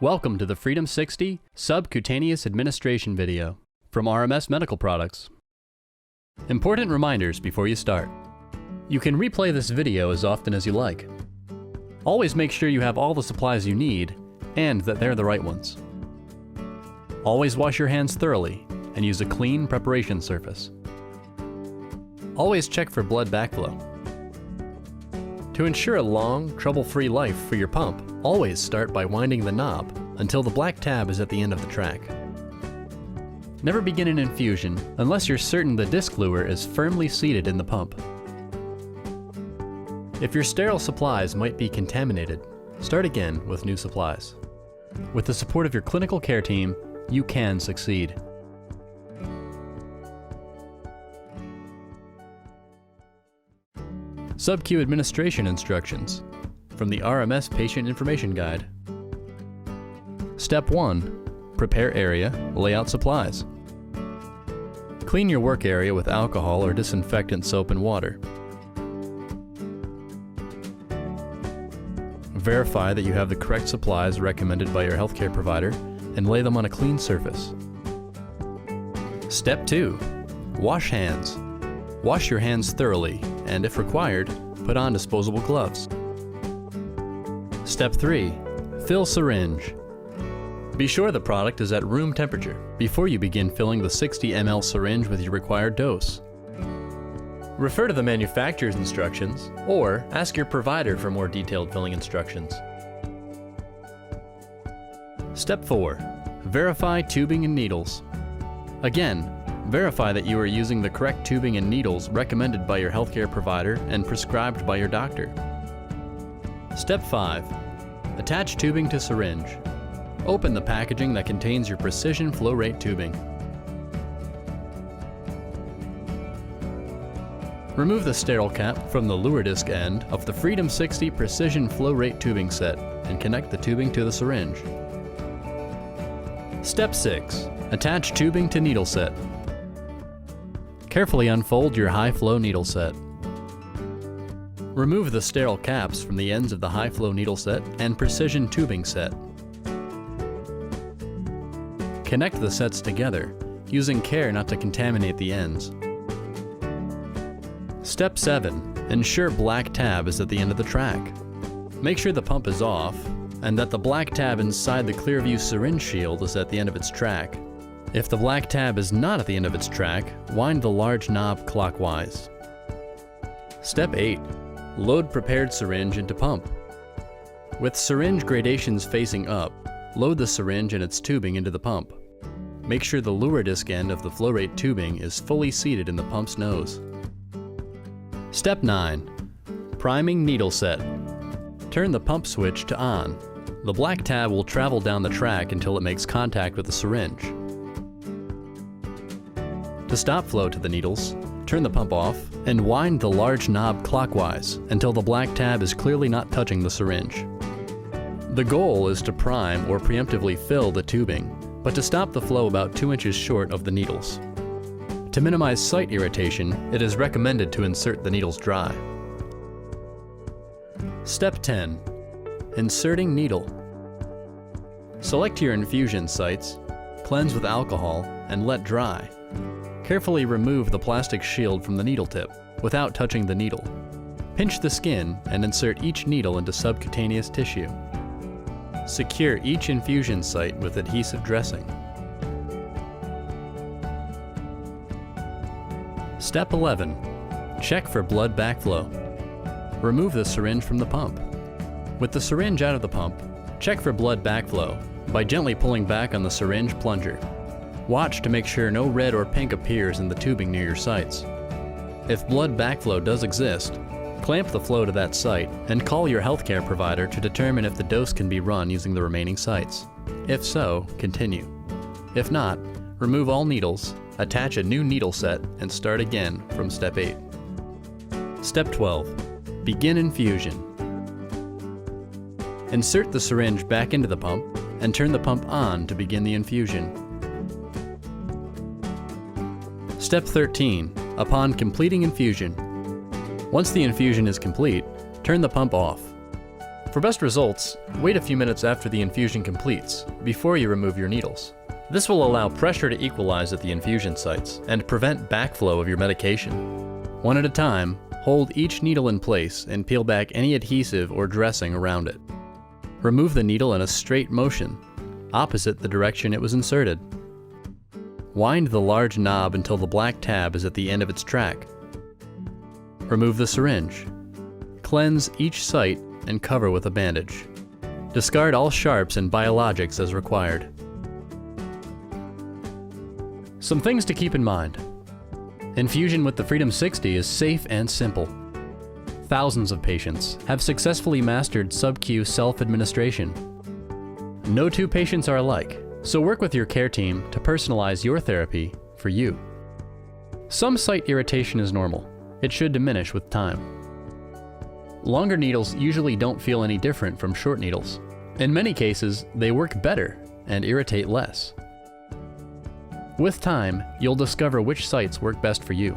Welcome to the FREEDOM60 subcutaneous administration video from RMS Medical Products. Important reminders before you start. You can replay this video as often as you like. Always make sure you have all the supplies you need and that they're the right ones. Always wash your hands thoroughly and use a clean preparation surface. Always check for blood backflow. To ensure a long, trouble-free life for your pump, always start by winding the knob until the black tab is at the end of the track. Never begin an infusion unless you're certain the disc lure is firmly seated in the pump. If your sterile supplies might be contaminated, start again with new supplies. With the support of your clinical care team, you can succeed. SubQ administration instructions from the RMS Patient Information Guide. Step 1. Prepare area, lay out supplies. Clean your work area with alcohol or disinfectant soap and water. Verify that you have the correct supplies recommended by your healthcare provider and lay them on a clean surface. Step 2. Wash hands. Wash your hands thoroughly and, if required, put on disposable gloves. Step 3. Fill syringe. Be sure the product is at room temperature before you begin filling the 60 ml syringe with your required dose. Refer to the manufacturer's instructions or ask your provider for more detailed filling instructions. Step 4. Verify tubing and needles. Again, verify that you are using the correct tubing and needles recommended by your healthcare provider and prescribed by your doctor. Step 5. Attach tubing to syringe. Open the packaging that contains your precision flow rate tubing. Remove the sterile cap from the lure disc end of the FREEDOM60 precision flow rate tubing set and connect the tubing to the syringe. Step 6. Attach tubing to needle set. Carefully unfold your high-flow needle set. Remove the sterile caps from the ends of the high-flow needle set and precision tubing set. Connect the sets together, using care not to contaminate the ends. Step 7. Ensure black tab is at the end of the track. Make sure the pump is off and that the black tab inside the Clearview syringe shield is at the end of its track. If the black tab is not at the end of its track, wind the large knob clockwise. Step 8. Load prepared syringe into pump. With syringe gradations facing up, load the syringe and its tubing into the pump. Make sure the lure disc end of the flow rate tubing is fully seated in the pump's nose. Step 9. Priming needle set. Turn the pump switch to on. The black tab will travel down the track until it makes contact with the syringe. To stop flow to the needles, turn the pump off and wind the large knob clockwise until the black tab is clearly not touching the syringe. The goal is to prime or preemptively fill the tubing, but to stop the flow about 2 inches short of the needles. To minimize site irritation, it is recommended to insert the needles dry. Step 10. Inserting needle. Select your infusion sites, cleanse with alcohol, and let dry. Carefully remove the plastic shield from the needle tip without touching the needle. Pinch the skin and insert each needle into subcutaneous tissue. Secure each infusion site with adhesive dressing. Step 11. Check for blood backflow. Remove the syringe from the pump. With the syringe out of the pump, check for blood backflow by gently pulling back on the syringe plunger. Watch to make sure no red or pink appears in the tubing near your sites. If blood backflow does exist, clamp the flow to that site and call your healthcare provider to determine if the dose can be run using the remaining sites. If so, continue. If not, remove all needles, attach a new needle set, and start again from Step 8. Step 12. Begin infusion. Insert the syringe back into the pump and turn the pump on to begin the infusion. Step 13. Upon completing infusion. Once the infusion is complete, turn the pump off. For best results, wait a few minutes after the infusion completes, before you remove your needles. This will allow pressure to equalize at the infusion sites and prevent backflow of your medication. One at a time, hold each needle in place and peel back any adhesive or dressing around it. Remove the needle in a straight motion, opposite the direction it was inserted. Wind the large knob until the black tab is at the end of its track. Remove the syringe. Cleanse each site and cover with a bandage. Discard all sharps and biologics as required. Some things to keep in mind. Infusion with the FREEDOM60 is safe and simple. Thousands of patients have successfully mastered SubQ self-administration. No two patients are alike, so work with your care team to personalize your therapy for you. Some site irritation is normal. It should diminish with time. Longer needles usually don't feel any different from short needles. In many cases, they work better and irritate less. With time, you'll discover which sites work best for you.